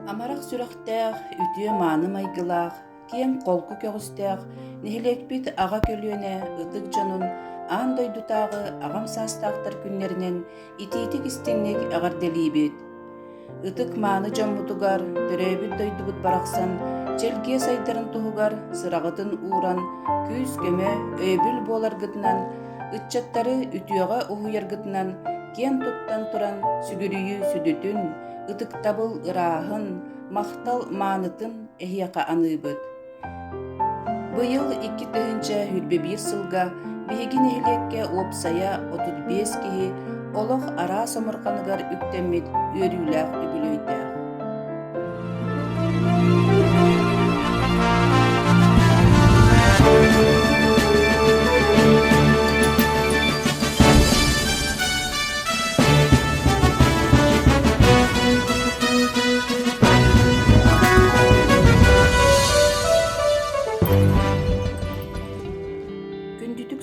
Амарах сүрөхтээх, үтүө мааны майгылаах, киэн қолку көгүстээх, нэһилиэгбит ага көлүөнэ ытык дьонун аан дойдутаагы агам саастаахтар күннеринен итиитик истиҥник эҕэрдэлиибит. Ытык мааны дьоммутугар төрөөбүт дойдубут барахсан, челгие сайдарын туһугар сыраҕытын ууран, күүс көмө өйбүл буоларгытынан, ытчаттары үтүөҕэ уһуйаргытынан киэн туттан туран сүгүрүйүү сүдүтүн, ытыктабыл ырааһын, махтал маанытын эһиэхэ аныыбыт. Быйыл 2 хүлбе 1 сылга биһиги нэһилиэкке уопсая 35 киһи олох араа соморханыгар үктэммит үөрүүлээх үбүлүөйдээх.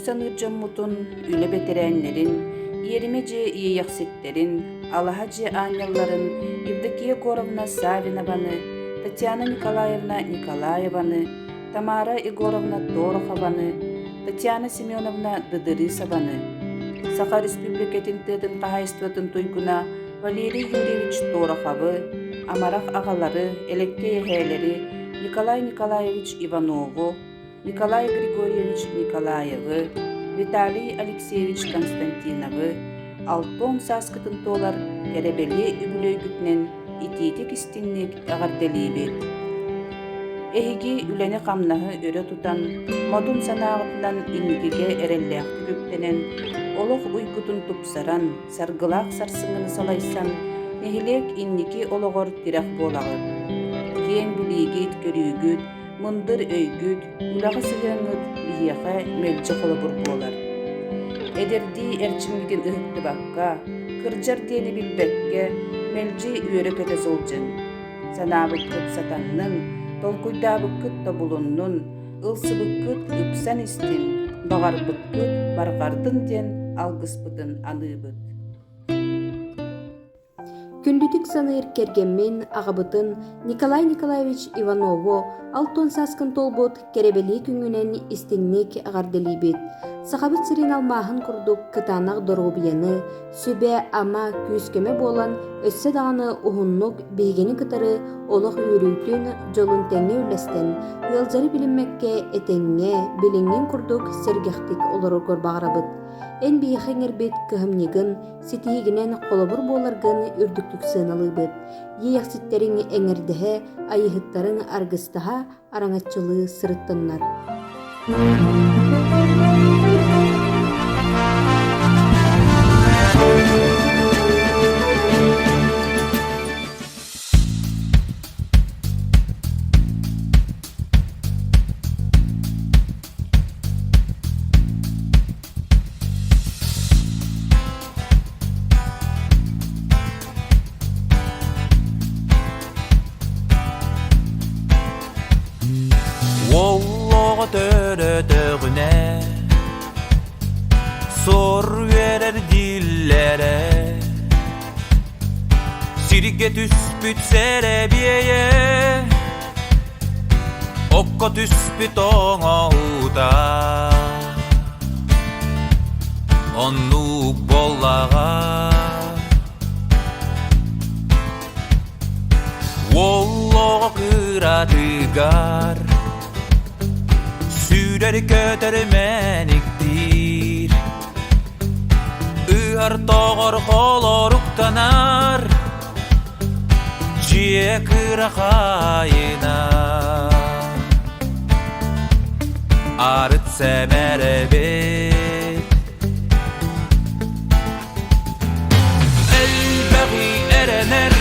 Саныр жоммутун үле бетерәннерин, иериме же иеяхсеттерин, алаха же анялларын Евдокия Горовна Савинованы, Татьяна Николаевна Николаеваны, Тамара Егоровна Дорохованы, Татьяна Семеновна Дыдырысованы, Саха Республикатын тыдын кахайстватын туйгуна Валерий Юрьевич Дороховы, Амарах агалары, элекке эхээлери Николай Николаевич Иванову, Николай Григорьевич Николаевы, Виталий Алексеевич Константиновы, алтон саскытын толар керебели үбүлүөйбүтүнен итиитик истиңник эҕэрдэлиибит. Эһиги үлене хамнаһы өрө тутан, модун санаагытынан инникиге эреллээхти бүктенен, олох уйкутун тупсаран, саргылаах сарсыҥҥыны салайсан, нэһилиэг инники ологор тирэх буолагыт. Киэн билиигит көрүүгүт, мындыр өйгүт, улаҕа сыһыаҥҥыт биһиэхэ мэлдьэ холобур буолар. Эдерди эрчиҥҥитин ыһыктыбакка, кырдьар диэни билбэкке, мэлдьи үөрэ көтө сылдьын. Санаабыккыт сатаннын, толкуйдаабыккыт тобулуннун, ылсыбыккыт ыпсан истин, баҕарбыккыт барҕардын диэн алгыспытын аныыбыт. Күндүтүк саныыр кергеммен аҕабытын Николай Николаевич Иванову алтон саскын толбут керебели күңүнен истиңник эҕэрдэлиибит. Сахабыт сирин алмааһын курдук кытаанах доробуяны, сүбэ ама күүскөмө буолан өссө даҕаны уһуннук биһигини кытары олох үөрүүтүн дьолун тэҥҥэ үлэстэн, ыалдьары билиммэкке этэҥҥэ билиҥҥин курдук сэргэхтик олороргор баҕарабыт. Эн биэхэҥэрбит кыһымньыгын, ситиһигинэн холобур буоларгын үрдүктүк сыаналыыбыт. Иэйэхситтериҥ эҥэрдэһэ, айыһыттарыҥ аргыстаһа араңаччылыы сырыттаннар. Törödöğüne sor verer dillere, sirge tüspüt serebiyeye, okko tüspüt oğuda, onnuk bollağa, wolloğa kıradıgar, Süüder kötörmeniktir, Ühar toğor koloruktanar, Ciye kırahayına, Arıt semerebet, Elbeği erener,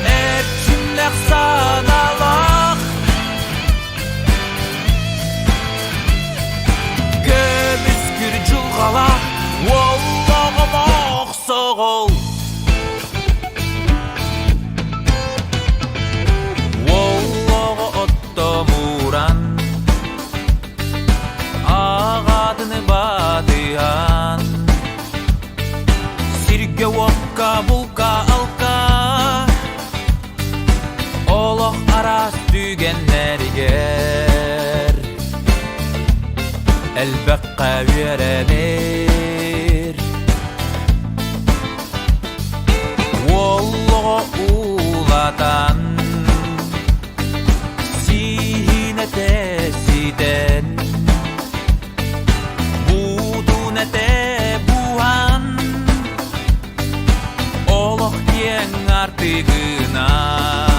Etçimlek sanalak, Gala, wallaha maqsaqol Wallaha ottamuran Ağadını badihan Sirge wakka bulka alka Ol üerenir. Olloğu ulatan sihine tesiden budune te buhan oloq yen artıgınan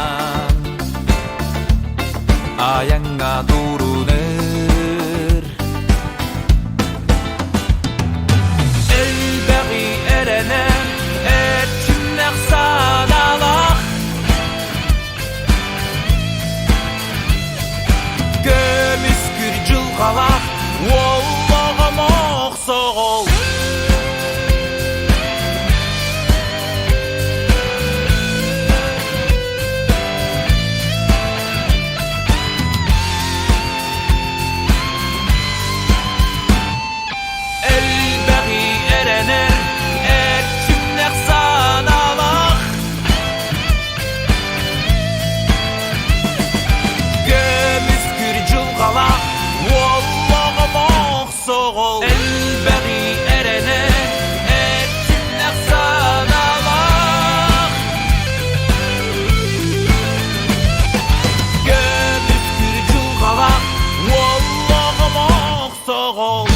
ayanga durunur. Elbegi erenen etçimnek sanalaq gömüskür cılgalaq Ollağım oqsoğol Elbegi erener etçimnek sanalaq gömüskür cılgalaq Ollağım oqsoğol Elbegi erener etçimnek sanalaq gömüskür cılgalaq Ollağım oqsoğol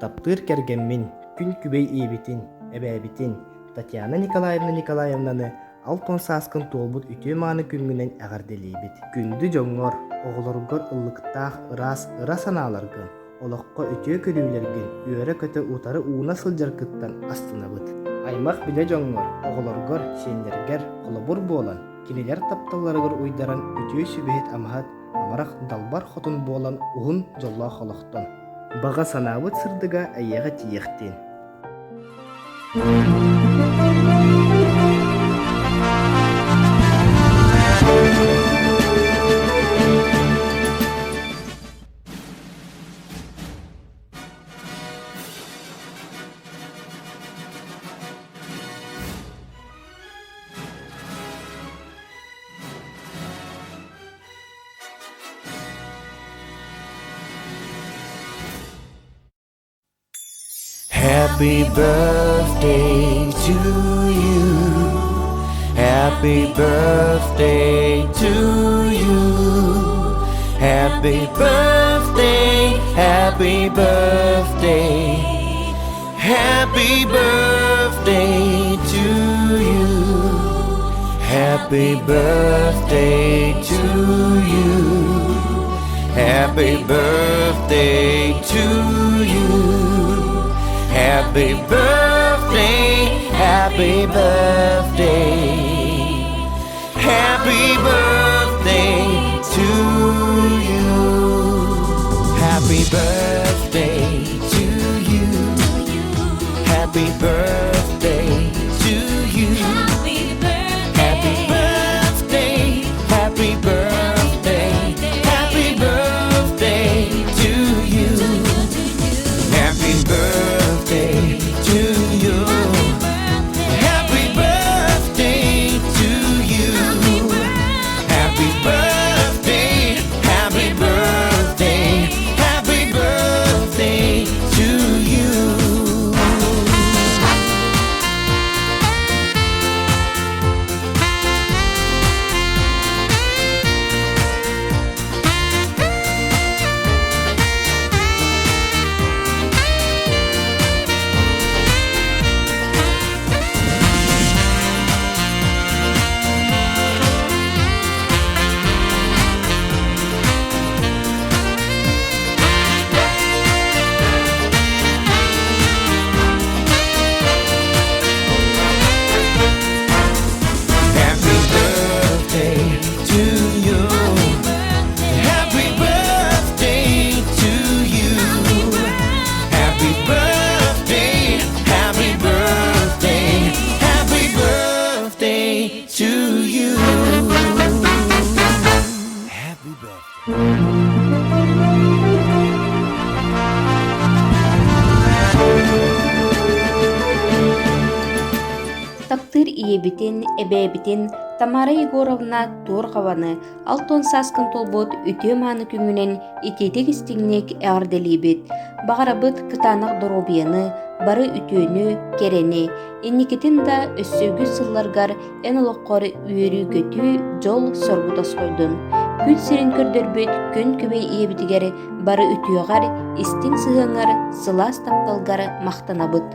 Таптыр кергенмин, күн күбей иебитин, эбээбитин, Татьяна Николаевнаны алтон сааскын толбут үтөө мааны күнгүнен эҕэрдэлийбит. Күндү жоңор, оҕолоргор ыллыктаах ыра санааларгын, олоққа үтөө көрүүлэргин, үөрэ көтө утары ууна сылдьаркыттан астынабыт. Аймах биле жоңор, оҕолоргор сиэннэргэр холобур буолан, кинилэр тапталларыгар уйдаран үтөө сүбэһит амаһат, амарах далбар хотун буолан уһун жоллоох олохтон. Бага санаабыт сырдыга айяға тиехтин. Happy birthday to you. Happy birthday to you. Happy birthday, happy birthday. Happy birthday to you. Happy birthday to you. Happy birthday to you. Happy birthday, happy birthday. Happy birthday to you. Happy birthday to you. Happy birthday to you. Happy birthday, happy birthday. Happy birthday to you. Happy birthday to you. Happy birthday to you. Happy birthday, happy birthday, happy birthday to you. Happy birthday to you. Happy birthday to you. Happy birthday, happy birthday, happy birthday to you. Happy birthday. таптыр иебитин, эбэбитин Тамара Егоровна Торхаваны алтон саскын толбот үтө мааны күңүнен итетек истиңнек эҕэрдэлийбит. Бағарабыт кытаанах доробияны, бары үтөөнү, керени, инникитин да өссөгү сылларгар эн олоққор үөрүү көтүү жол сорбутас койдун. Күн сирин көрдөрбүт көн күбей иебитигер бары үтүөгар, истиң сыһыңар, сылаас тапталгар мактанабыт.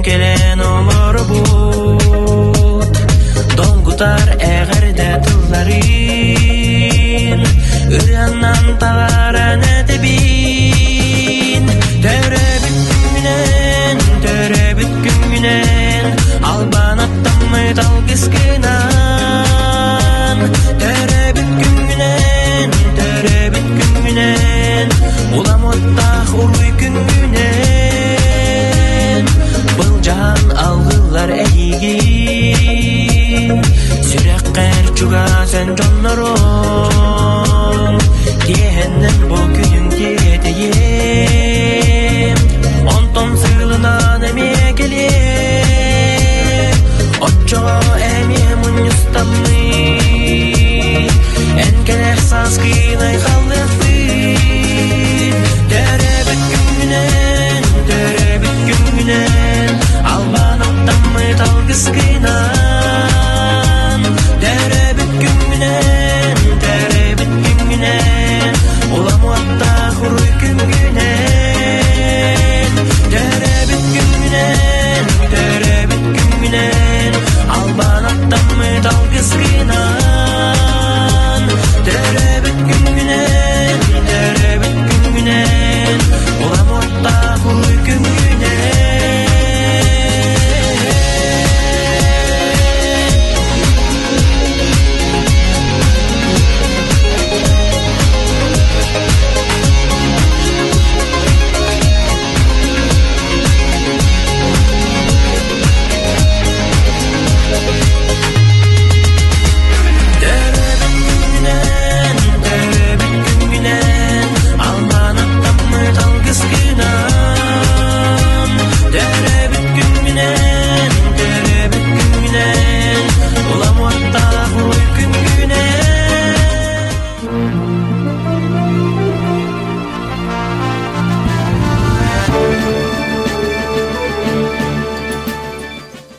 Gelen olur bu Dolgutar eğerde tılların Ürennan tavaran edebin Törebit güngünen Albanattan mı dalgız kınan Törebit güngünen Ulamottah uruy güngünen Bulcan algılar eğigin Sürekkер çuga sen canlarım Diyehennen bugün diyedeyim Onton sığılınan emeğe gelip Otço emeğe munyustamlı Enkeler saskınay kallıfın Törebit güngünen Albanattan mı dalgız kınan Törebit güngünen Ulamuatta huruy güngünen Törebit güngünen Albanattan mı dalgız kınan Törebit güngünen Ulamuatta huruy güngünen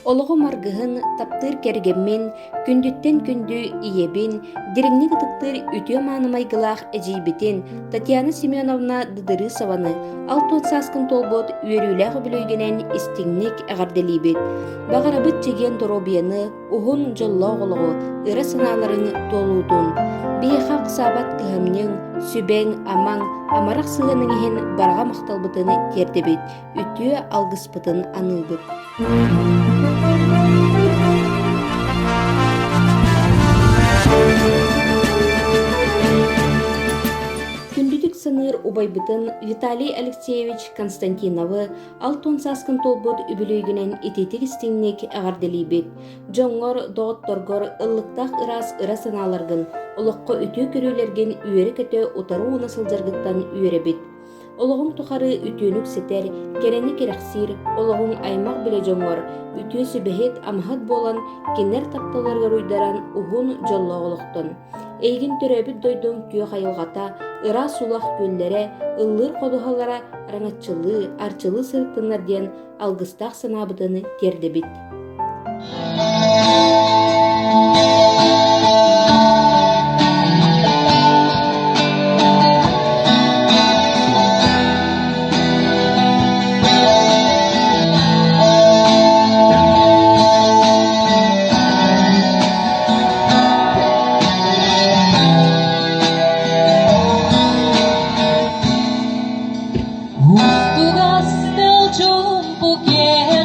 Олоғу маргыһын таптыр кергеммен, күндүттен күндү иебин, диреңни гытыктыр үтө маанымайгылаах эжийбитин Татьяна Семеновна Дыдырысованы алтон саскын толбот үөрүүлээх үбүлүөйгенен истиңник эҕэрдэлийбит. Бағарабыт жеген доробияны уһун жоллооголоҕу ыра санааларын толуутун. Биэхак саабат кыһымньыҥ, сүбэң, амаң, амарах сыһының иһин барга макталбытыны тиэрдебит, үтүө алгыспытын аныыбыт. Күндүдүк сыныр убайбытын Виталий Алексеевич Константиновы алтон саскын толбот үбүлүөйгенен итетик истиңник эҕэрдэлийбит. Дьоҥҥор, доҕотторгор ыллыктаах ырас ыра санааларгын олоққо үтүө көрүүлэргин үөрэ көтө утары уна сылдьаргыттан үөребит. Олоғуң тухары үтүөнүк сетер, керени керахсир, олоғуң аймақ биле жоңор, үтүө сүбэһит амһат болан киннер тапталарга руйдаран уһун жоллооголоқтон. Эйгин төрөбүт дойдуң түө хайылғата, ыра сулах көллере, ыллыр қодуһалара раңатчылы, арчылы сырыттыннар диэн алгыстаах санаабытыны тердебит. Jugaste el chumbo quiere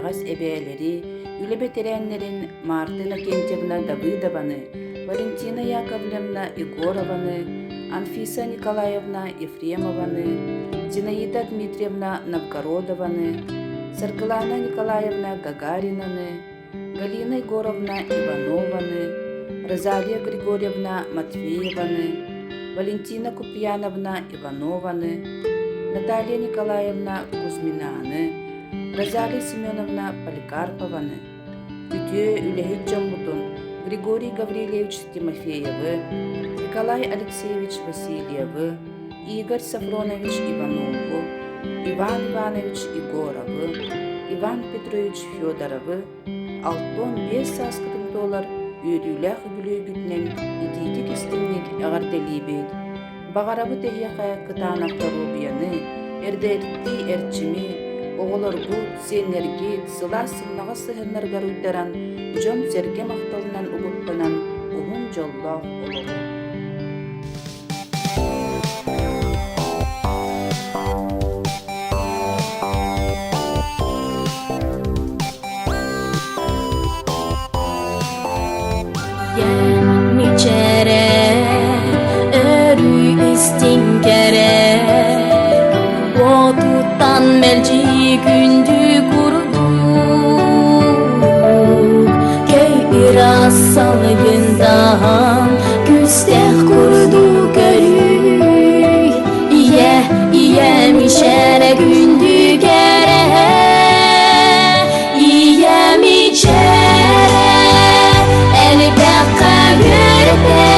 эҕэс эбээлери, үлебетерэннерин Мартына Кентьевна Давыдованы, Валентина Яковлевна Егорованы, Анфиса Николаевна Ефремованы, Зинаида Дмитриевна Новгородованы, Саргылана Николаевна Гагаринаны, Галина Егоровна Иванованы, Розалия Григорьевна Матвееваны, Валентина Купьяновна Иванованы, Наталья Николаевна Кузьминаны, Розалия Семеновна Поликарпованы, Үтүө үлэһит дьоммутун Григорий Гаврилевич Тимофеевы, Николай Алексеевич Васильевы, Игорь Сафронович Иванову, Иван Иванович Егоровы, Иван Петрович Федоровы, алтон 5 саскытын толар үйрүлэх үбүлүөйгүтнен итиитик истиңник эҕэрдэлийбит. Бағарабы тэһиэхэ кытаанахтаруу бияны, эрдээликти эрчими, оҕолоргут, сиэннэргит, сыла сымнаҕа сыһыннаргар уйдаран, дьон серге махталынан угуттанан, уһун дьоллоох олоҕу. Истиң керек, отуттан мелчи күндү курдук, кей ырас салгындан күстех курду көрүй, ие мишере күндү керек, ие мишере элбекка көрпер.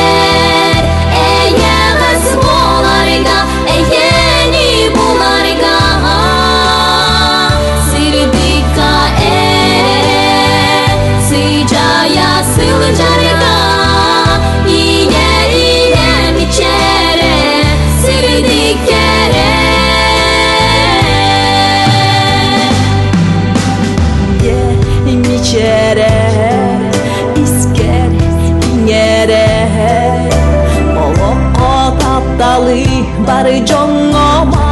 Бары жоңома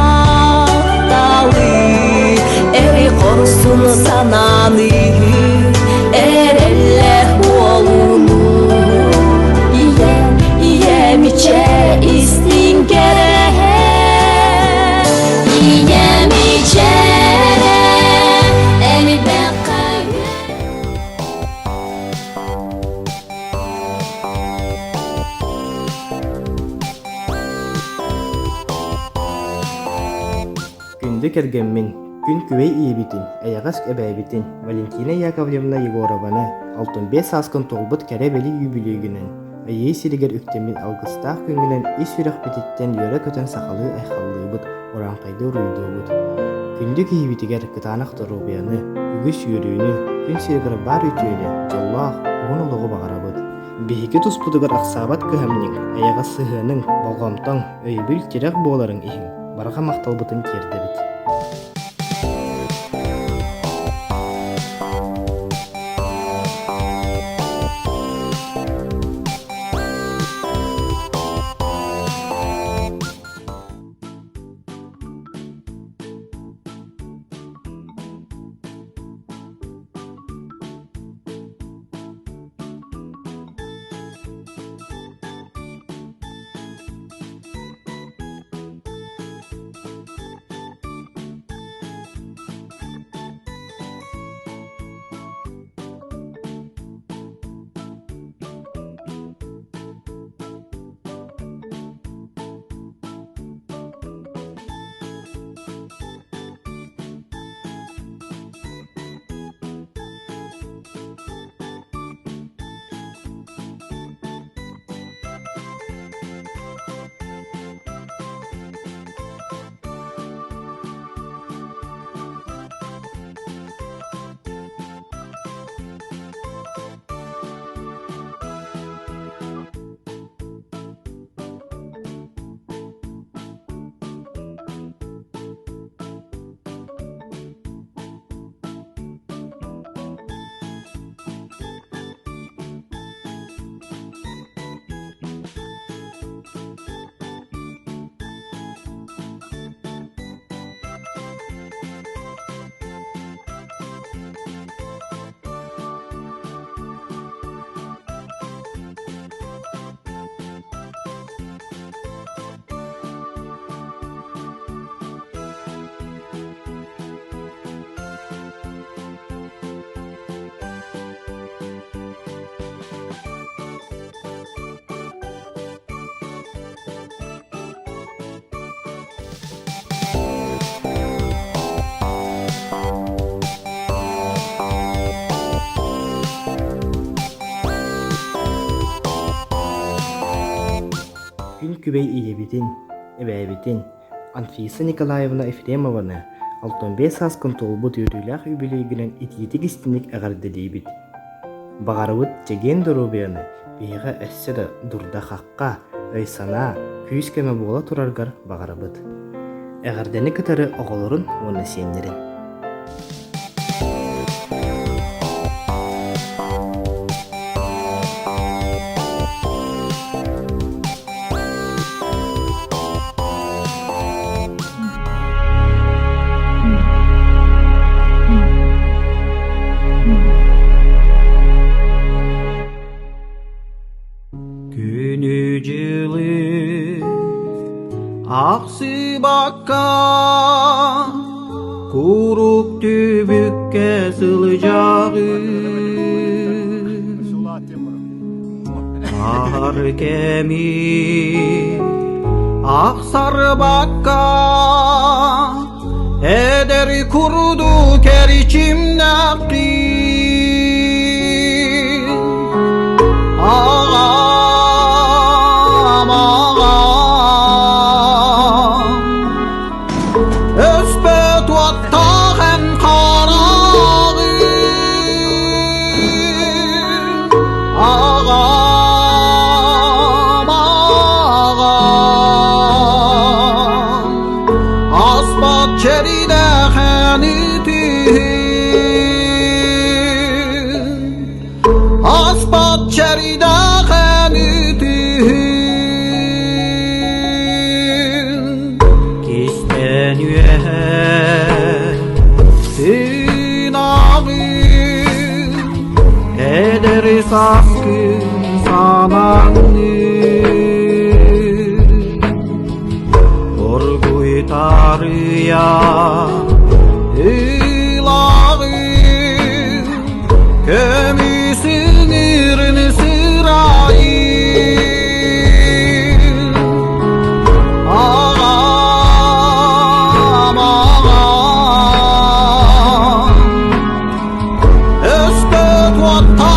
талы, эри корсун сананы, эрелле болуну, ие миче истиң керек, ие миче элбекка. Күндү кергенмин, күн күбей иебитин, эйағас эбәйбитин Валентина Яковлевна Егорованы 65 саскын толбут кәребели үбүлүөйгүнен, айый сиригер үктемин алгыстаах күнгүнен ис үрэх бититтен йөрө көтөн сахалы айхаллыыбыт, оранкайды уруйдуубут. Күндү киибитигер кытаанах торубияны, үгүс үйрүүнү, күн сиригер бар үтүөнү, жоллаах, угун олоғу бағарабыт. Бихики туспудугар ақсабат кыһамнин, эйағас сыһыының, болгомтоң, өйбүл тирек буоларын иһин, барга макталбытын киэрдебит. күбей иебитин, эбээбитин Анфиса Николаевна Ефремованы 65 саскын толбут үрүлэх үбүлүөйгүнэн итиитик истиник эҕэрдэлийбит. Багарыбыт жеген дорубияны биэҕэ өссө да дурда хакка, ыйсанаа, күүс кеме буола тураргар багарыбыт. Эҕэрдэни кытары оҕолорун уонна сиэннерин. Күнү жылы аксы бакка курук түбүккө сылжагы ар кеми аксар бакка эдери курду керичимнакти Saskın sananı Korkuy tarıya ilağı Kömüsün irini sırayı Ağam ağam Öspet vatta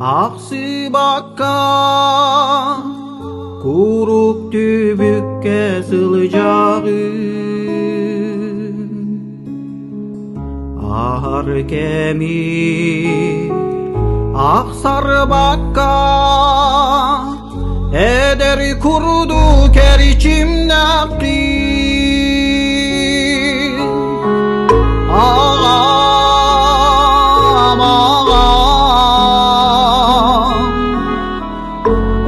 Aksi bakka kuruk tübükке sıljağı Ahar kemi aksar bakka Eder kurdu keriçimnakti Ağam ağam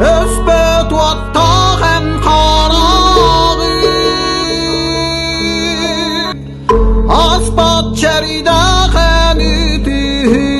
Öspet vattağın karağı Aspat çeridağın ütühü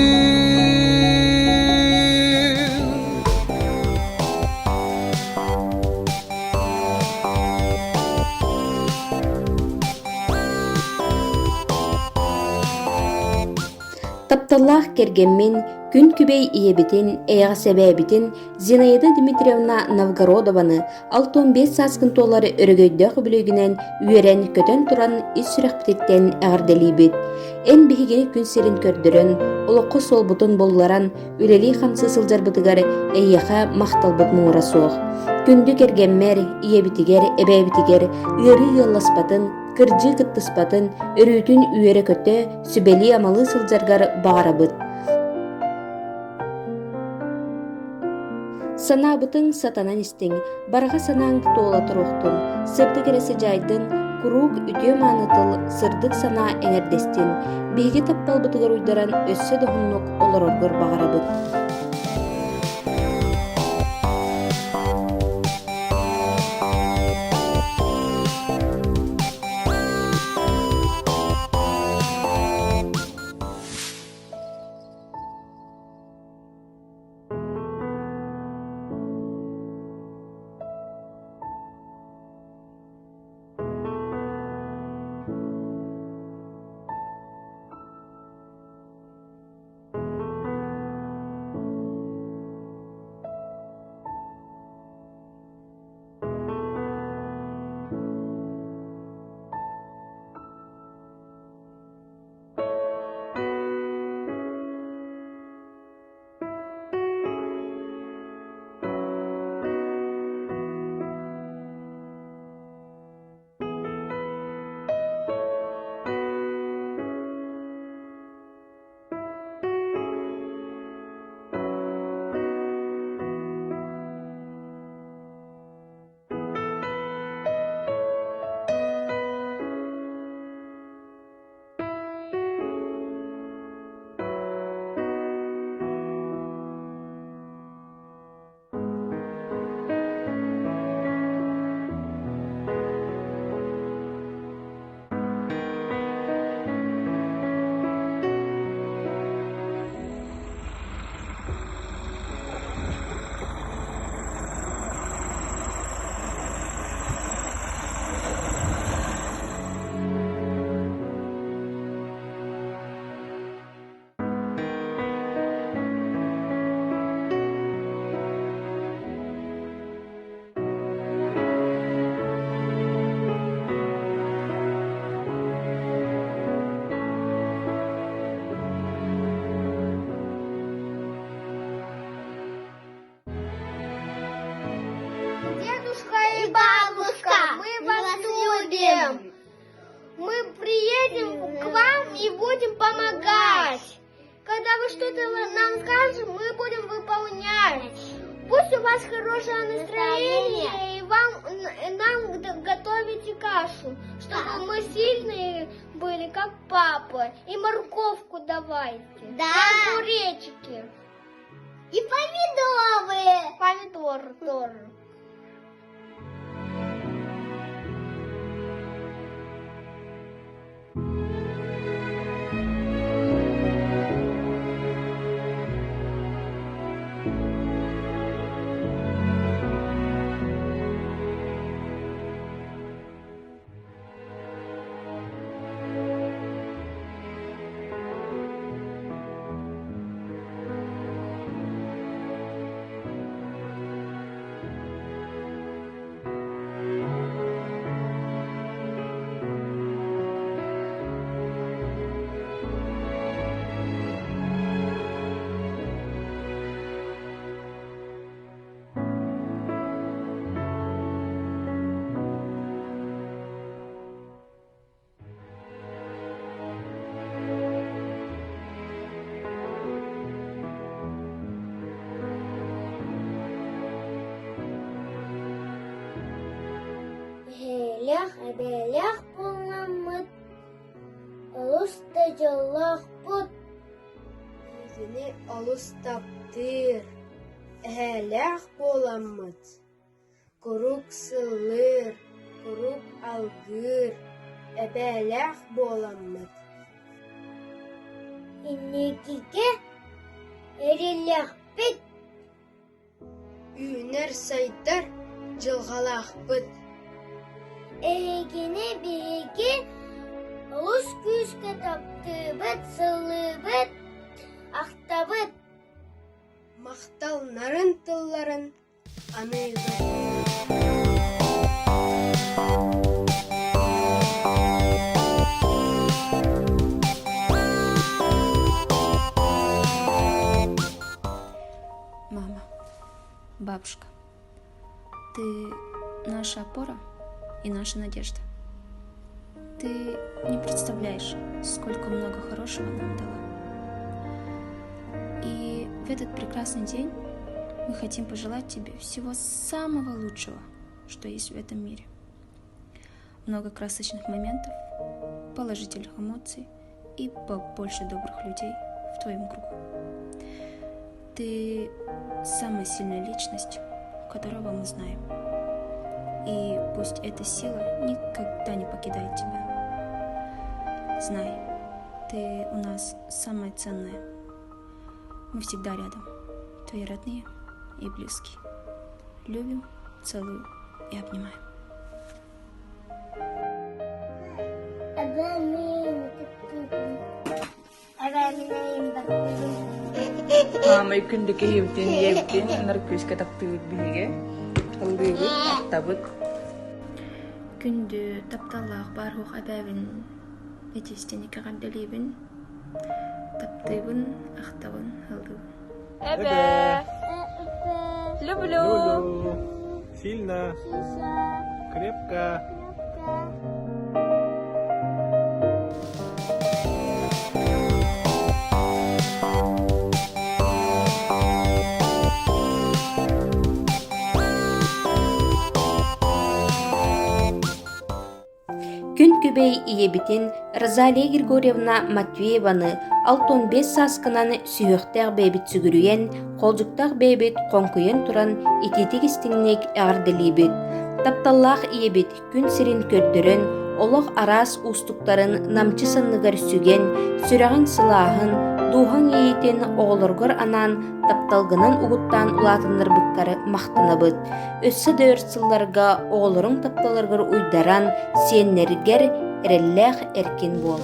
Тапталлах кергенмен күн күбей иебитин, эяға себебитин Зинаида Дмитриевна Новгородованы 65 саскын толары өрөгөйдөөх үбүлүөйгүнэн үйөрен көтөн туран ис сүрөхбититтен эҕэрдэлийбит. Эн бихигини күн сирин көрдөрөн, олоққо солбутун болларан үлели хамсы сылжарбытыгар эйяха макталбыт муңура суох. Күндү кергенмер, иебитигер, эбээбитигер, ыары ыалласпатын, кыржы кыттыспатын, өрүүтүн үйөрө көтө, сүбели амалы сылжаргар багарабыт. Санаабытың сатанан истиң, барга санаң туола турухтун, сырдык эресе жайдын, курук үтүө маанытыл сырдык санаа эҥэрдестин, биһиги таппалбытыгар уйдаран өссө доһуннук олороргор баҕарабыт. Дедушка и бабушка, мы вас любим. Мы приедем к вам и будем помогать. Когда вы что-то нам скажете, мы будем выполнять. Пусть у вас хорошее настроение, и нам готовите кашу, чтобы мы сильные были, как папа. И морковку давайте. Да. Огуречки. И помидоры. Помидоры тоже. Элях, эбелях буламыт, олуста жоллах бут. Егіне олус таптыр, элях буламыт, курук сылыр, курук алгыр, эбелях буламыт. Иннекиге эрелях бит, үйнер сайдар жылғалах бит. Эгене биге олус күскө таптыбыт, сылыбыт, актабыт. Мактал нарын тылларын аныйбыт. Мама, бабушка, ты наша опора и наша надежда. Ты не представляешь, сколько много хорошего нам дала. И в этот прекрасный день Мы хотим пожелать тебе всего самого лучшего, что есть в этом мире. Много красочных моментов, положительных эмоций и побольше добрых людей в твоем кругу. Ты самая сильная личность, которого мы знаем. И пусть эта сила никогда не покидает тебя. Знай, ты у нас самое ценное. Мы всегда рядом, твои родные и близкие. Любим, целую и обнимаем. May күндүк ебитин ебитин наркүс катактыбыт биһиге ылдыыбыт аттабыт Күндү тапталлаах бархух абабин этистени эҕэрдэлибин таптыбын ахтабын ылдыбын. Люблю. Сильно. Крепко. Күн күбей иебитин Розалия Григорьевна Матвееваны 65 саскынан сүйөктәк бэбит сүгүрүйен, холжуктак бэбит конкуен туран ититик истиңнек эҕэрдэлибит. Тапталлаах иебит күн сирин көрдөрөн, олох арас устуктарын намчы санныгар сүген, сүрәгин сылаахын, духан иетин оҕолоргор анан тапталгынан угуттан улаатыннар быккары мактанабыт. Өссө дөөр сылларга оҕолоруң тапталаргар уйдаран, сиэннэригэр эрэллээх эркин буол.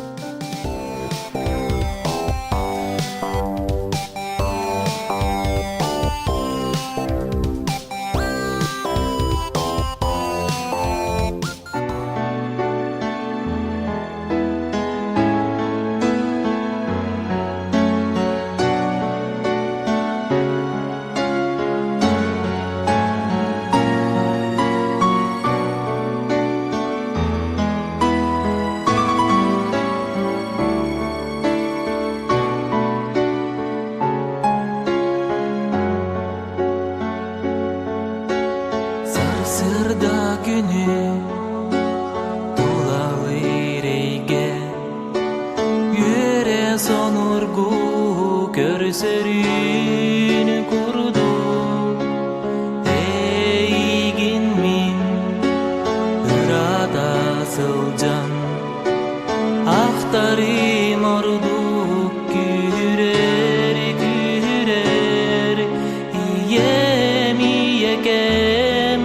Сырда күні тулалы рейге Үйре сонургу көрсөрүн курду Эйгин мин ырада сылжан Ахтарым ордук күрер күрер Ием иекем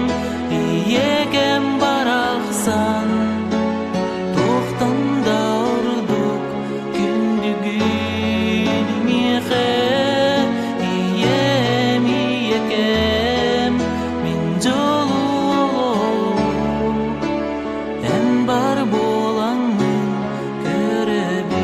иекем барахсан Тоқтанда ордук күндүгүн миэхэ Ием иекем мин жолу Эм бар болаңын көрөбүн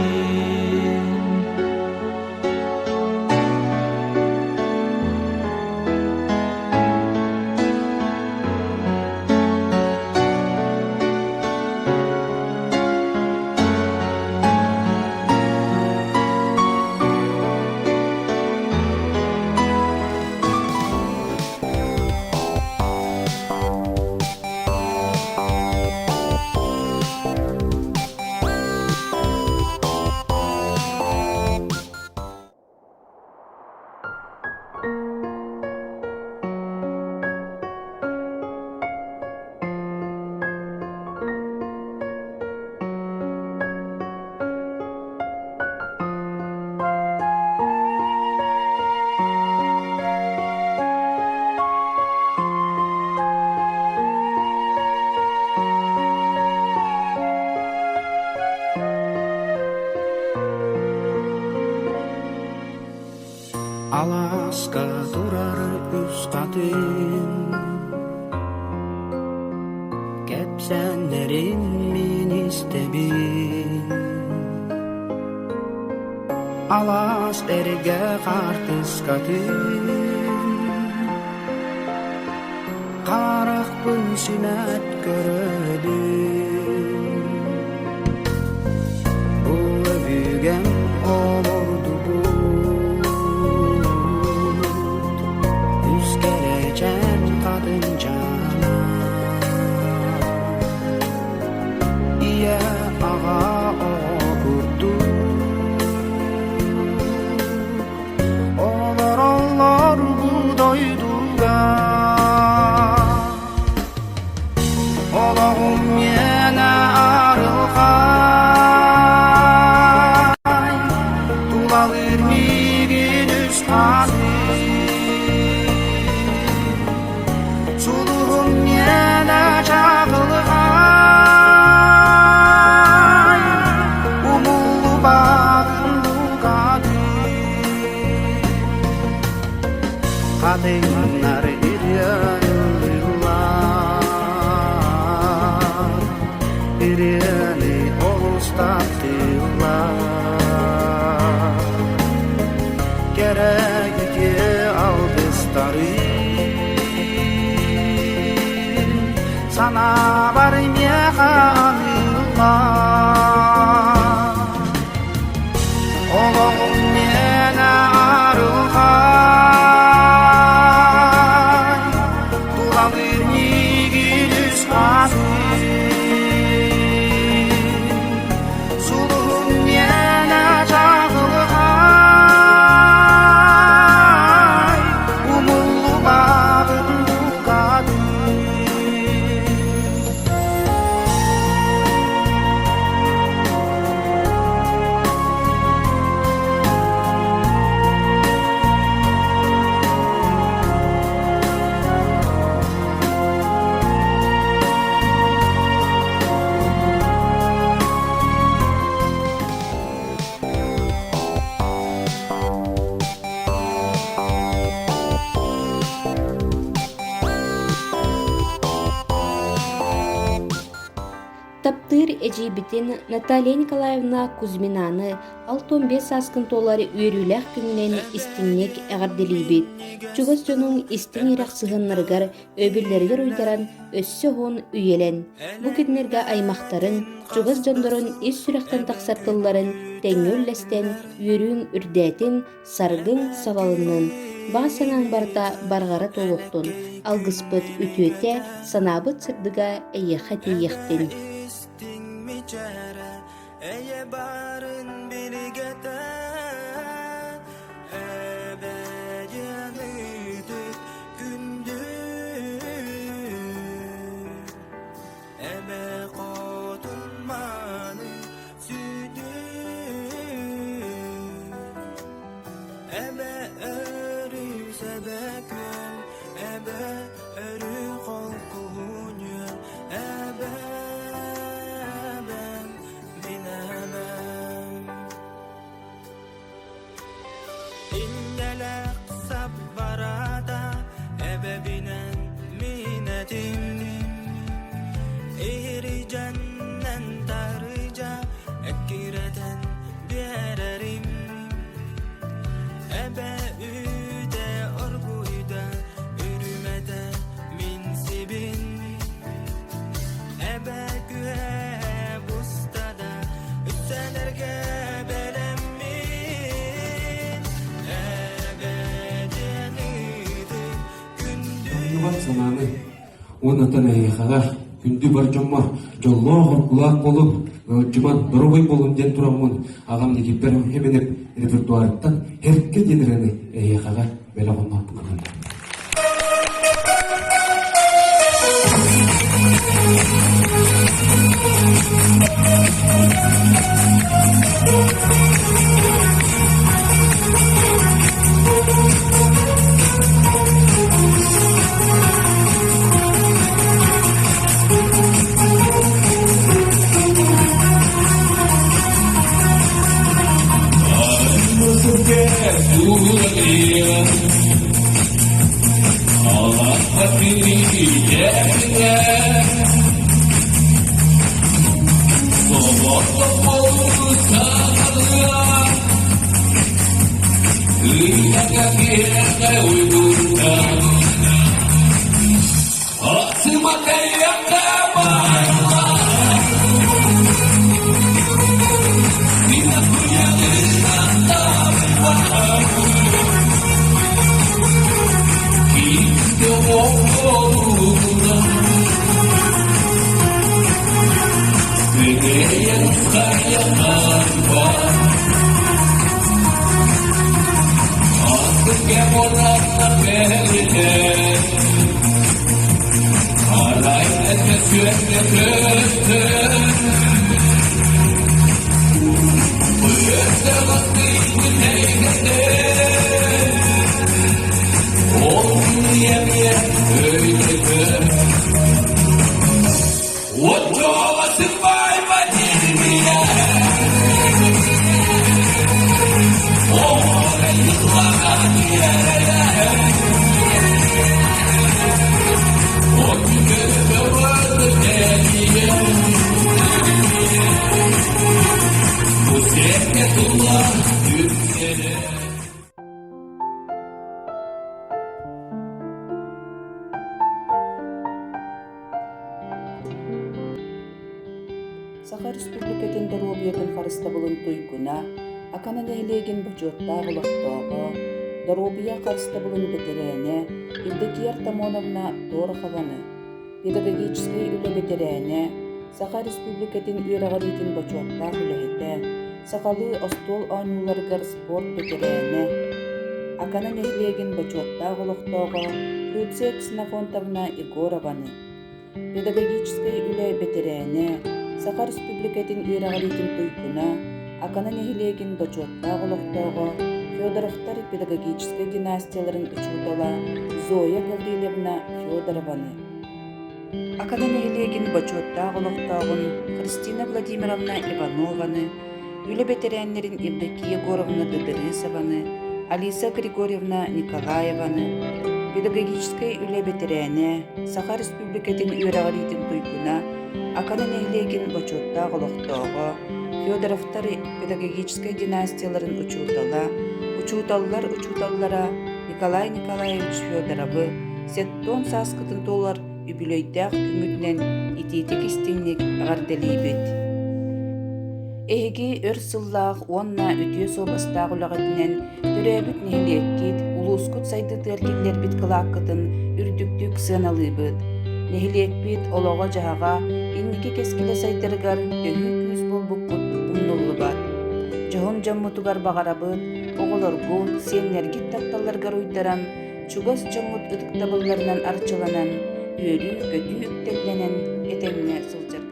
Аласка турар үс катын Кепсәннәрен мин истебин Алас эрге картыс катын Карак пын сүнәт көрөдүн Бұл өбүгем олорду birini olustaqtılar Gerekli aldıstarı Sana varmaya anılar Oğlum yine arıhay Dulanır niginiz azı Suluğun yine çağılhay Umullu bağın ugadı Таптыр эжибитин Наталья Николаевна Кузьминаны 65 аскын толары үйрүлэх күнүнен истиңнек эҕэрдэлийбит. Чугас дьонуң истиң ирахсыһыннарыгар өбүллэригэр уйдаран өссө хуун үйелен. Бу киннерге аймактарын, чугас дьондорун ис сүрэхтен тахсартылларын теңөллестен үйрүүң үрдэтин саргың салалынын. Баа санаң барта баргара толуктун. Алгыспыт үтүөте санаабыт сырдыга эйэхэ тиийэхтин. Çare eye barın bir gete ebediyanıdır gündür ebe kodunmanı südür ebe örü sebekül ebe örü kolkuğunur ebe İndelek sabbarada ebebinen minetim İhri cennen tarıca ekireden biererim Ebe üde orguyda ürümede minsibin Ebe gühe bustada üstelerge Sananı onatan ayıqağa күнді бар жомма жоллоғыр құлақ болып жуман дұрғой болым ден тұрамын ағам неге бәрім хеменеп репертуарыттан әрікке денірені айықаға бәлі қонмақ бұқырын. Саха Республикатын Доробиятын харыстабылын туйгуна, Акана нэһилиэгин бычуоттаах олохтоого, Доробия харыстабылын бетерээне, Евдокия Артамоновна Дорохованы, педагогический үле бетерээне, Саха Республикатын үөрэҕэритин бычуоттаах үлэһитэ, Сахалы остуол оонууларыгар спорт бетерээне, Акана нэһилиэгин бычуоттаах олохтоого, Люция Ксенофонтовна Егорованы, педагогический үле бетерээне, Саха Республикатын үөрэҕэритин туйгуна, Акана нэһилиэгин бычуоттаах олохтоого, Федоровтар педагогический династияларын учуутала Зоя Гаврилевна Федорованы, Акана нэһилиэгин бычуоттаах олохтоогун Христина Владимировна Иванованы, үле бетерээннерин Евдокия Егоровна Дыдырысованы, Алиса Григорьевна Николаеваны, педагогический үле бетерээне, Саха Республикатын үөрэҕэритин туйгуна, Акана нэһилиэгин бычуоттаах олохтоого, Федоровтар педагогический династияларын учууталлара Николай Николаевич Федоровы сеттон сааскытын толар үбүлүөйдээх күңүтүнэн итиитик истиңник эҕэрдэлийбит. Эһиги өр сыллаах уонна үтүө суобастаах улаҕатинэн төрөөбүт нэһилиэккит улуускут сайдытыар киллербит кылааккытын үрдүктүк сыаналыыбыт. Нэһилиэкбит олоҕо жаһаҕа инники кескилэ сайдарыгар өһүү күүс болбукпут умнуллубат. Жоһун жаммутугар баҕарабыт, оҕолоргу сиэннэргит тахталларгар уйдаран, чугас жоҥҥут ытыктабылларынан арчыланан, үөрүү көтүү үктэллэнэн этэҥҥэ сылдьаргытыгар.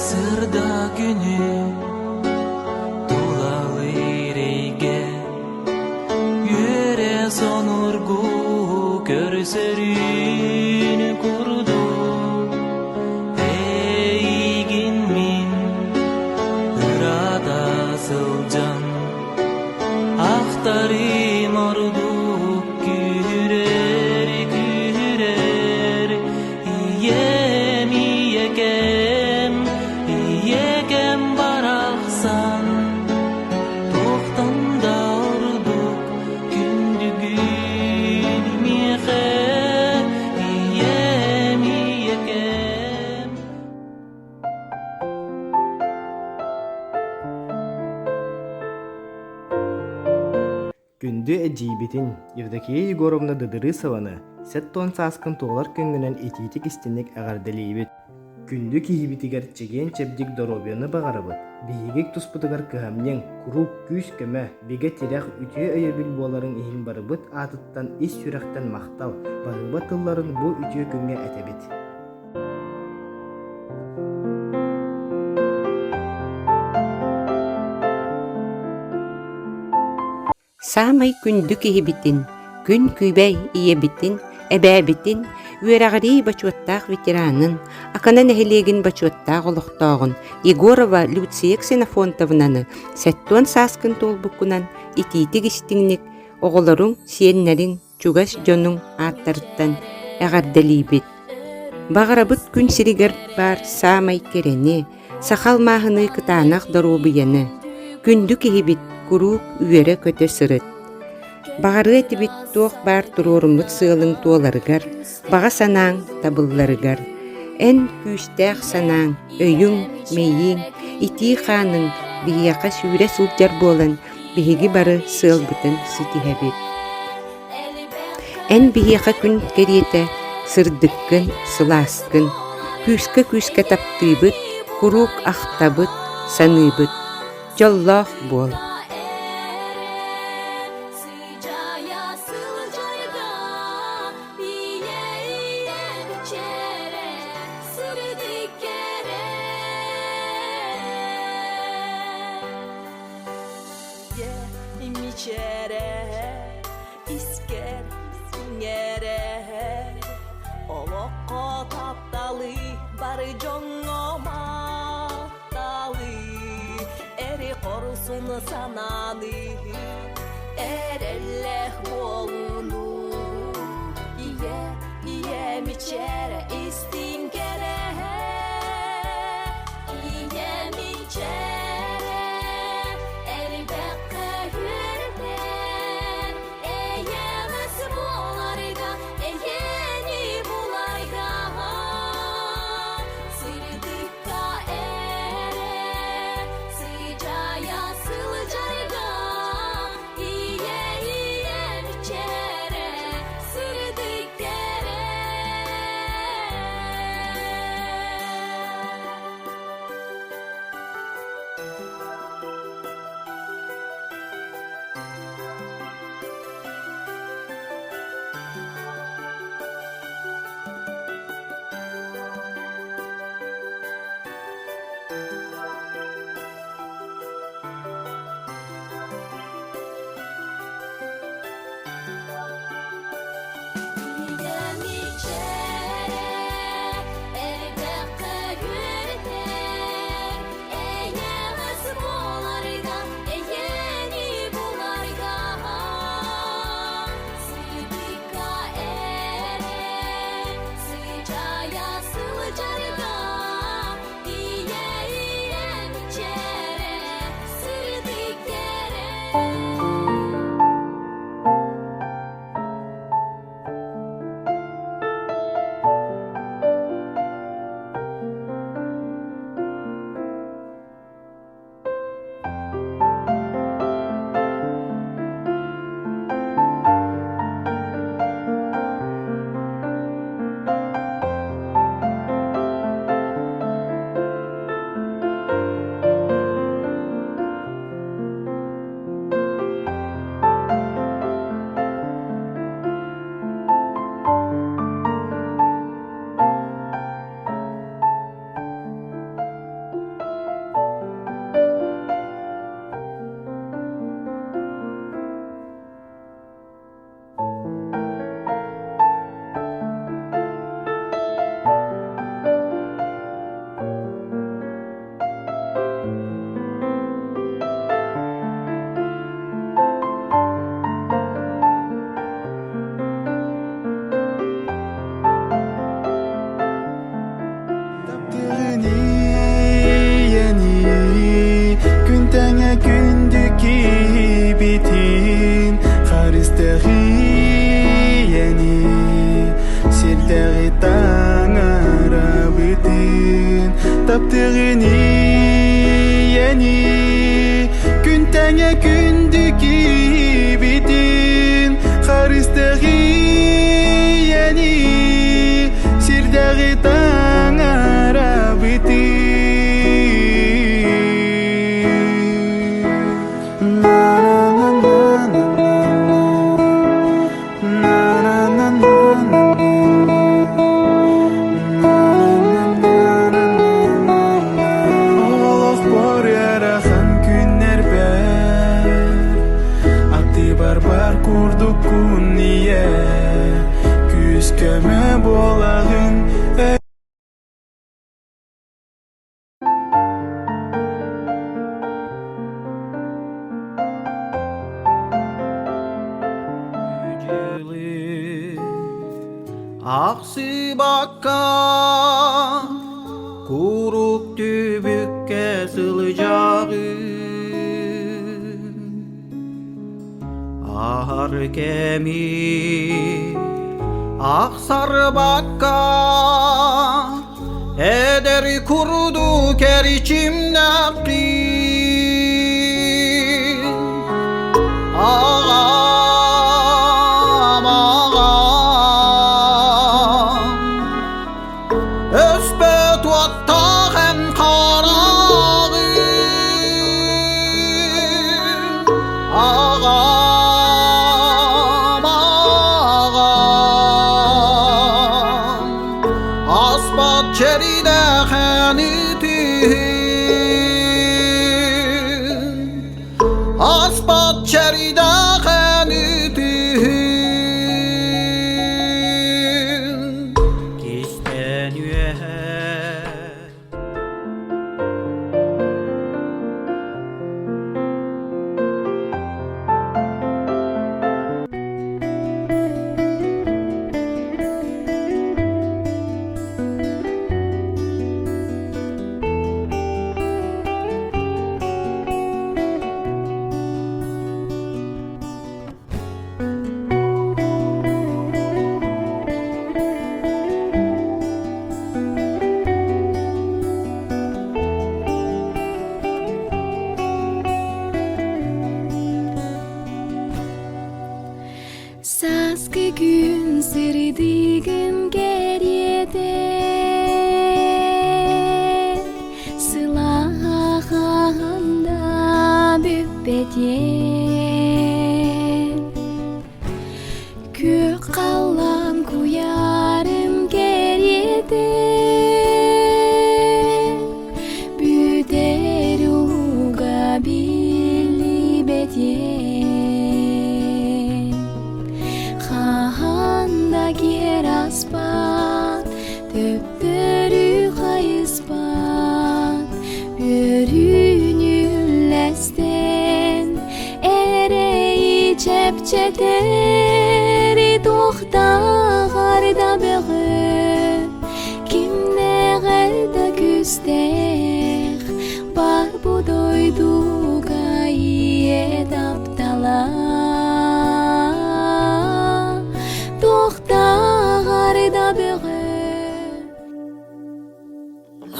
Сырда күнү тулалы рейге үөрэ сонургу көрсөрүүн курду эйигин мин ырада сылжан актарым ордук күрер ием иекем барахсан тоқтамда ордук күндүгүн миэхэ ием иекем. Күндү эдьиибитин Евдокия Егоровна Дыдырысованы сеттон сааскын туолар көңүнэн итиитик истинник эҕэрдэлийбит. Күндү киһибитигэр чегиэн чэбдик Доробияны баҕарабыт. Биһигик туспутугар кыһамньыҥ курук күүс көмө бигэ тирэх үтүө өйөбүл буоларын иһин барыбыт аатыттан ис сүрэхтэн махтал барыба тылларын бу үтүө күҥҥэ этебит. Саамай күндү киһибитин, күн күүбэй ийэбитин, эбээбитин, үөрэҕэрии бачуоттаах ветеранын, Акана нэһилиэгин бачуоттаах олохтоогун Егорова Люция Ксенофонтовнаны сеттуон сааскын туолбуккунан итиитик истиңник оҕолоруң сиэннэриң чугас дьонуң ааттарыттан эҕэрдэлийбит. Баҕарабыт күн сиригэр бар саамай керени, сахал маахыны кытаанах Доробияны, күндү киһибит курук үөрэ көтө сырыт. Бағары этибит туох бар туруоруммут сыалың туоларыгар, баға санаң табылларыгар, эн күүстээх санаң, өйүң, мейиң, итии хааның биһиэхэ сүүрэ сылдьар буолан биһиги бары сыалбытын ситиһэбит. Эн биһиэхэ күн кериэтэ сырдыккын, сылааскын, күүскэ таптыыбыт, курук ахтабыт, саныыбыт, жоллоох буол. мичере искер сиңере олокко тапталы бары жоңго макталы эри корусун сананы эреллэх болуну ие мичере истиң керек ие мичере элбекке хүрден эйемес боларга эйени буларга сырдыкка эре сыжая сылжарга ие мичере сырдыккере Aksi bakka kuruk tübükke sılacağı ahar kemik aksar bakka eder kurdu ker içimdeki ağam ağam öspet vatta hem karağı ağam ağam asbat çeride hanitin asbat çeride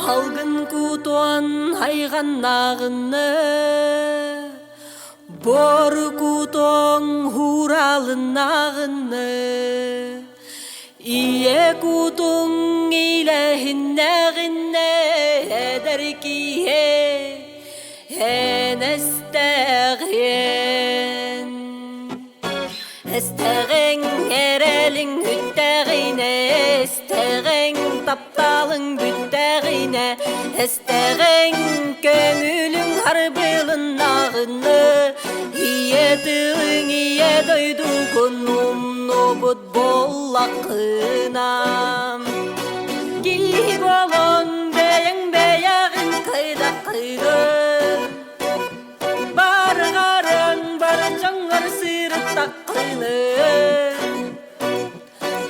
Halgın kutuan haygan nağını, bor kutuan huralın nağını, iye kutun ilehin nağını eder ki hen estağyen. Estağen erelin hüttağine, estağen taptalın büttağine, estağen köngülün harbılın nağını, iye tığın iye doyduğun nobut bollakınam. Gih bolon beyan beyağın kayda kaydı, bar garın bar cangar sırtakını,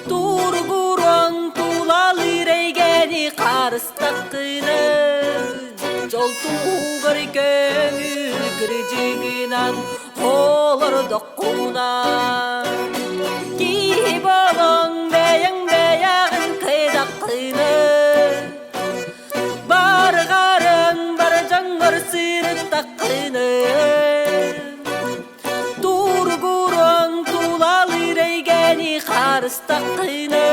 turguran tulalı reygeni karıstakını, joltuğur köngül kırıcığınan olur dokunan. Gih bolon beyan beyağın kıydakını, bar garın bar cangar sırtakını, turguran tulalı reygeni karıstakını,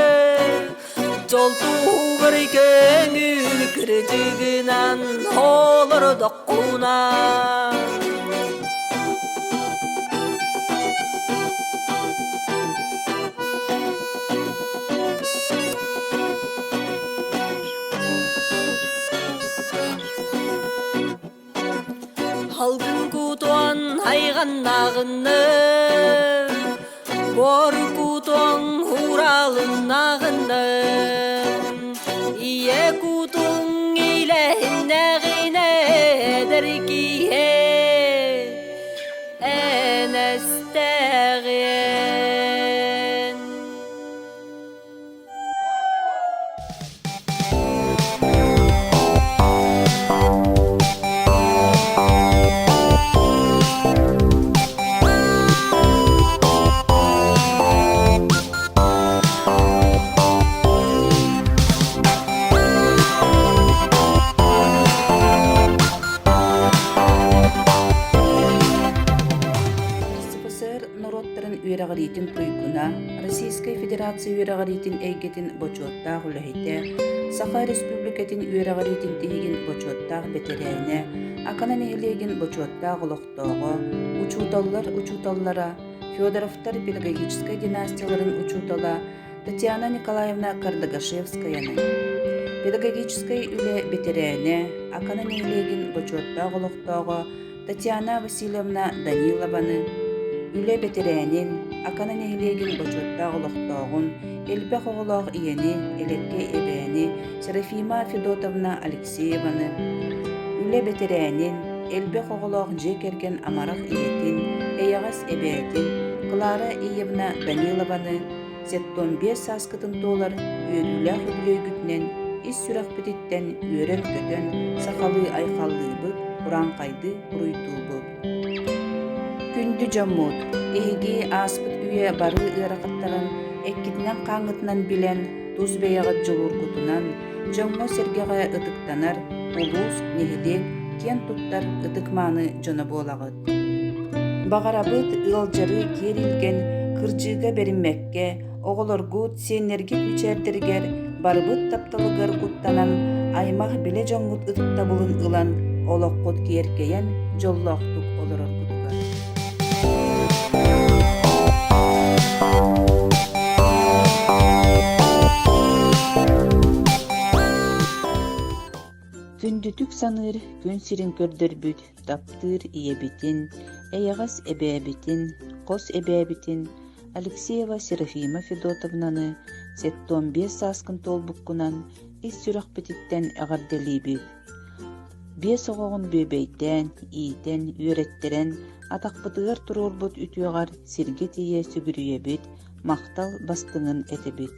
joltuğur köngül kırıcığınan olur dokunan. Halgın kutuan haygan nağını, bor kutuan huralın nağını, iye kutun ilehin nağını eder ki en estağyen. СССР народтарын үерагаритин туйгуна, Российская Федерация үерагаритин эйгетин бочуоттаах үлэхите, Саха Республикатын үерагаритин тигин бочуоттаах бетерээне, Акана нэһилиэгин бочуоттаах олохтоого, учуталлара, Федоровтар педагогической династияларын учутала Татьяна Николаевна Кардагашевскаяны. Педагогической үлэ бетерээне, Акана нэһилиэгин бочуоттаах олохтоого Татьяна Васильевна Данилованы, үлэ бетерээнин Акана нэһилиэгин бочуоттаах олохтоогун элбэх оҕолоох иэни элекке эбээни Серафима Федотовна Алексееваны, үлэ бетерээнин элбэх оҕолоох дьэ керген амарах иэтин эйэҕэс эбээтин Клара Иевна Данилованы сеттон 5 сааскытын туолар үөрүүлээх үбүлүөйгүтүнэн ис сүрэхпититтэн үөрэн көтөн сахалыы айхаллыыбыт ураанхайды уруйтуубут. Күндү жоммут эһиги ааспыт үйэ бары ыаракаттарын эккитинен кааңытынан билен туз бэйэҕит жолуургутунан жоңҥо сэргэҕэ ытыктанар улуус нэһилиэг киэн туттар ытык мааны дьоно буолагыт. Багарабыт ыалдьары киэрилген кырдьыыга беринмекке оҕолоргут сиэннэргит үчээрдэригэр барбыт тапталыгар куттанан аймах биле жоҥҥут ытыктабылын ылан олоккут киэркэйэн жоллоохтук олороргутугар. Күндүтүк саныыр күн сирин көрдөрбүт таптыыр иебитин, эйэҕэс эбээбитин, кос эбээбитин Алексеева Серафима Федотовнаны сеттон 5 сааскын толбуккунан ис сүрэхпититтэн эҕэрдэлийбит. 5 оҕоҕун бөбөйтэн, иитэн, үөрэттерэн атахпытыгар турурбут үтүөҕар сирге тие сүгүрүйэбит, мактал бастыҥын этебит.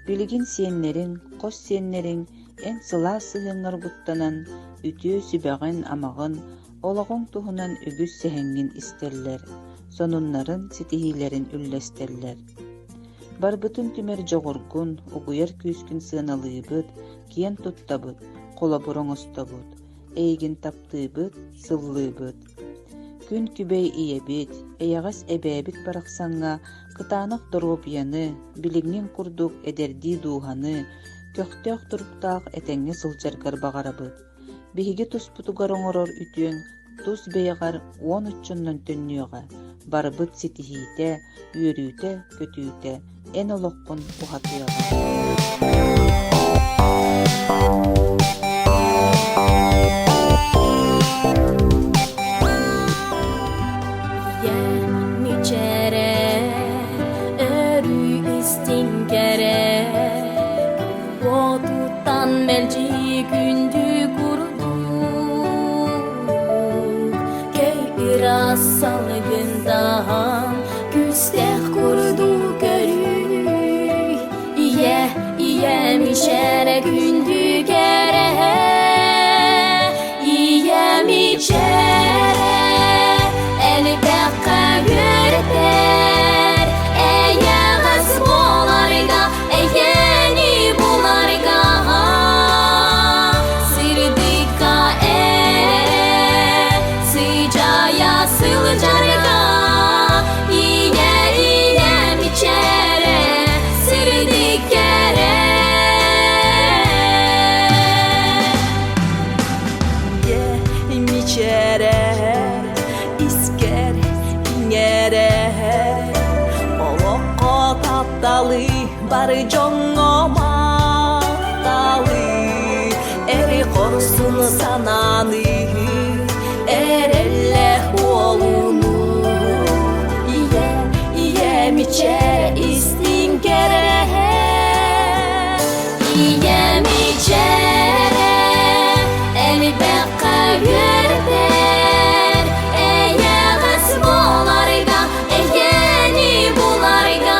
Билигин сиэннерин, кос сиэннерин эн сылаа сыһыҥҥарбуттанан үтүө сүбэҕин амаҕын олоҕуҥ туһунан үгүс сэһэҥҥин истэллэр, сонуннарын ситиһиилэрин үллэстэллэр. Барбытын түмэр жоҕургун, угуйар күүскүн сыаналыыбыт, киэн туттабыт, колобуроң остобут, эйгин таптыыбыт, сыллыыбыт. Күн күбей иебит, эйагас эбээбит барахсанга, кытаанах доробияны, билигнин курдук эдердии дууханы, көхтөөх туруктаах этеңге сылжаргар багарабыт. Биһиги туспутугар оҥорор үтүөҥ, тус бэйэҕэр уон уччуннан төннүөҕэ, барыбыт ситиһиитэ, үөрүүтэ, көтүүтэ, эн олоххун ухатыаҕа. Salgındahan küsteh kurdu görüy İye mişere gündü kere İye mişere elbette görter Eye gaz bolarga eyeni bularga Sirdika sıcaya sılcarga Dalı barı congoma dalı eri korsun sananı erelle oğlunu iye miçere istin kere iye miçere elbette görter eye gasbolarga eyeni bularga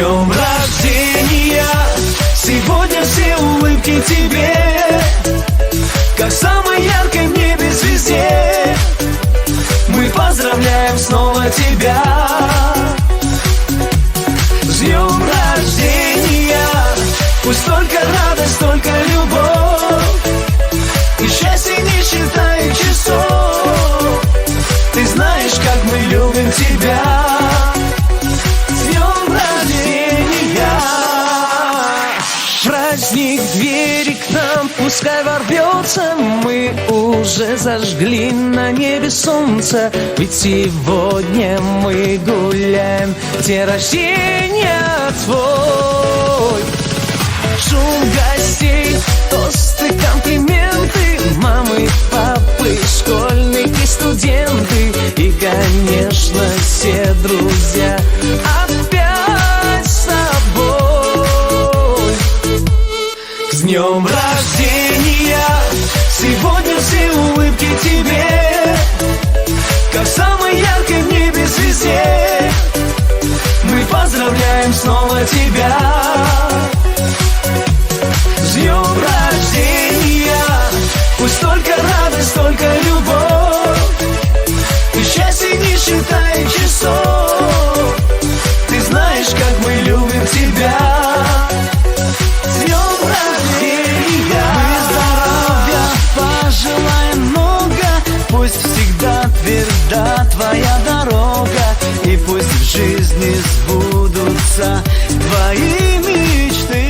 днем рождения! Сегодня все улыбки тебе, как самой яркой в небе звезде. Мы поздравляем снова тебя. С днем рождения! Пусть только радость, только любовь, и счастье не считает часов. Ты знаешь, как мы любим тебя. С днем рождения! Праздник двери к нам пускай ворвется. Мы уже зажгли на небе солнце, ведь сегодня мы гуляем, день рождения твой. Шум гостей, тосты, комплименты, мамы, папы, школьники, студенты и, конечно, все друзья опять с тобой. С днем рождения! Сегодня все улыбки тебе, как самой яркой в небе звезде. Мы поздравляем снова тебя. С днем рождения! Пусть только радость, только любовь, и счастье не считает часов. Ты знаешь, как мы любим тебя. С днем рождения! Мы здоровья пожелаем много, пусть всегда тверда твоя дорога, и пусть в жизни сбудутся твои мечты.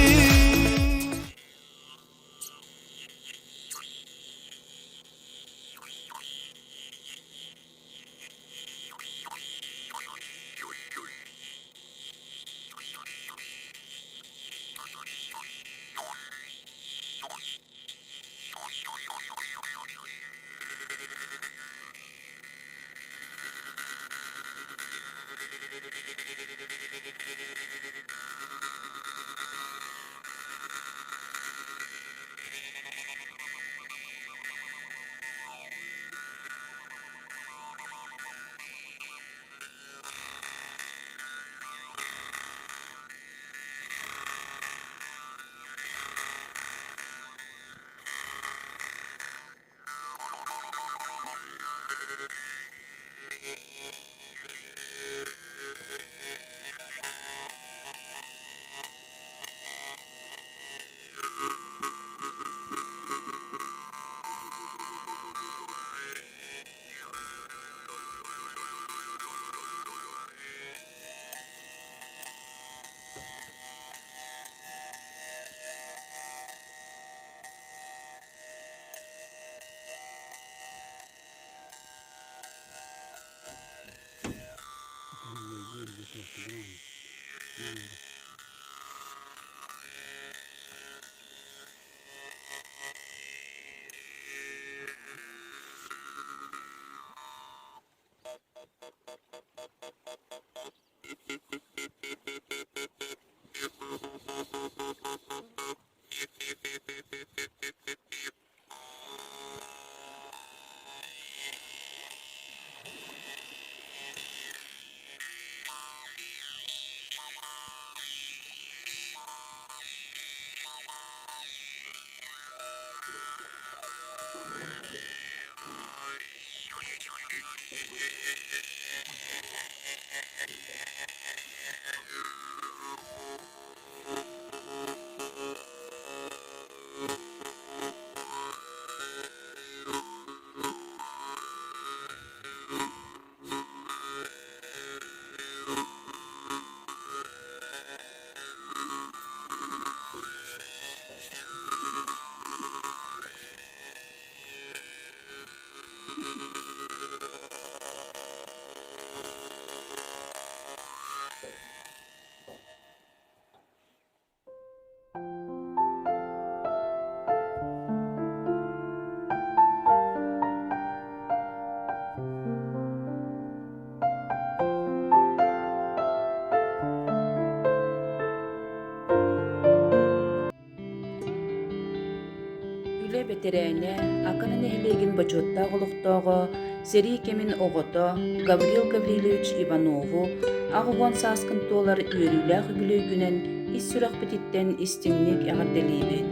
Бетерәне Акана нэһилиэгин бачотта голуктоого сери кемин огото Гаврил Гаврилович Иванову Ағуан саскын толар үйрүләх үбүлүөйгүнен ис сүрәк бититтен истиңник эҕэрдэлийбит.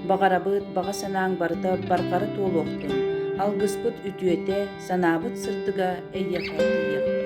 Бағарабыт баға санаң барыта барқары толуқтын. Алгыспыт үтүөте санабыт сыртыга эйяхатыйяқтын.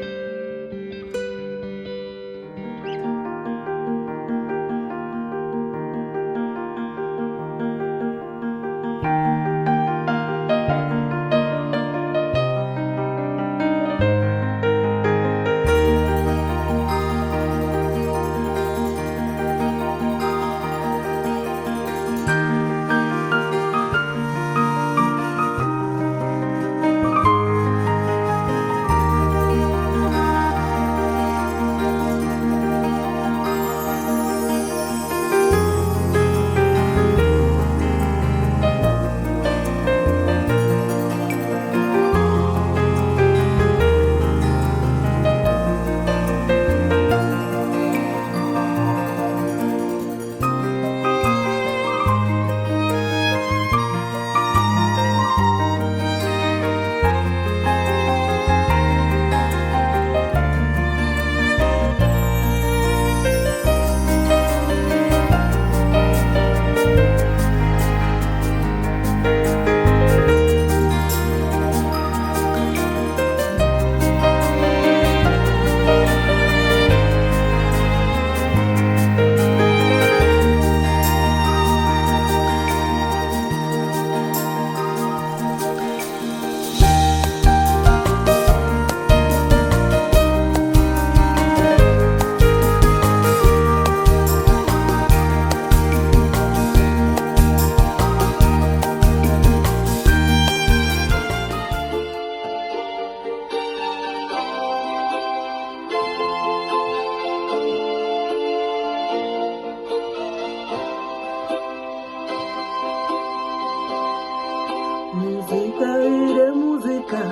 Музыка ire музыка,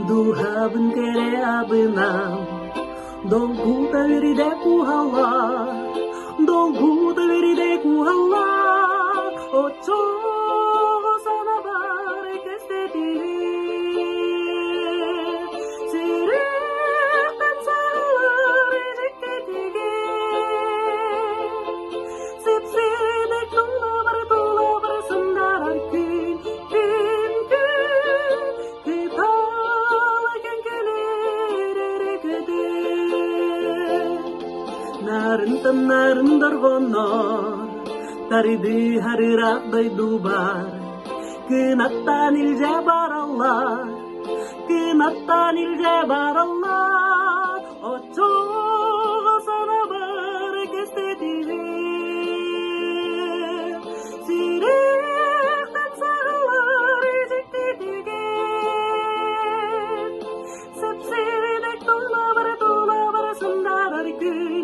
духабын кере абынам. Долгута вериде кухала, долгута вериде кухала. Очо sana бар кестетири. Сиректен сағылар ежеккетиге. Сепседек тула бар сындарар күн. Нарындар гонор, тариды харырақ дойду бар. Кынаттан илже баралар, кынаттан илже баралар. Очоға сана бар кестетиге. Сиректен сағылар ежектетиге. Сепседек тула бар сындарар күн.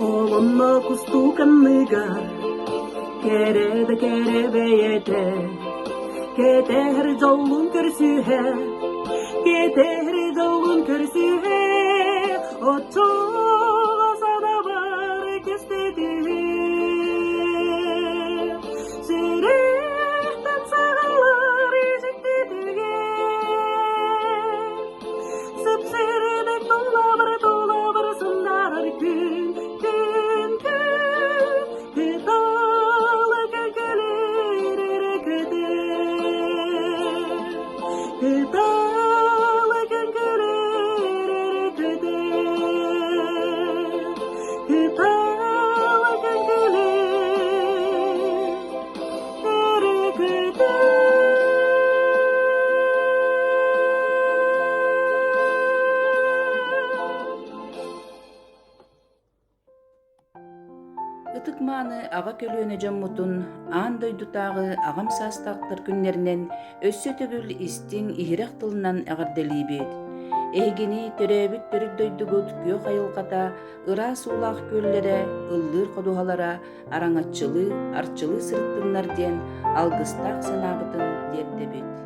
Олонно кустуканныгар, кереде керебейете, кетер жолун көрсүхе, кетер жолун көрсүхе, очоға сана бар кестетиге. Сиректен сағалар ежектетиге. Сепсердек тула бар сындарар күн. Ытык мааны ага көлөөнө жоммутун аан дойдутагы агам саастактар күннеринен өссө төгүл истиң ихирек тылынан эҕэрдэлийбит. Эһигини төрөөбүт төрүк дойдугут күйө хайылгата ыра суулаах көллере ыллыыр ходуһалара араңаччылы арчылы сырыттыннар диэн алгыстаах санаабытын диэрдебит.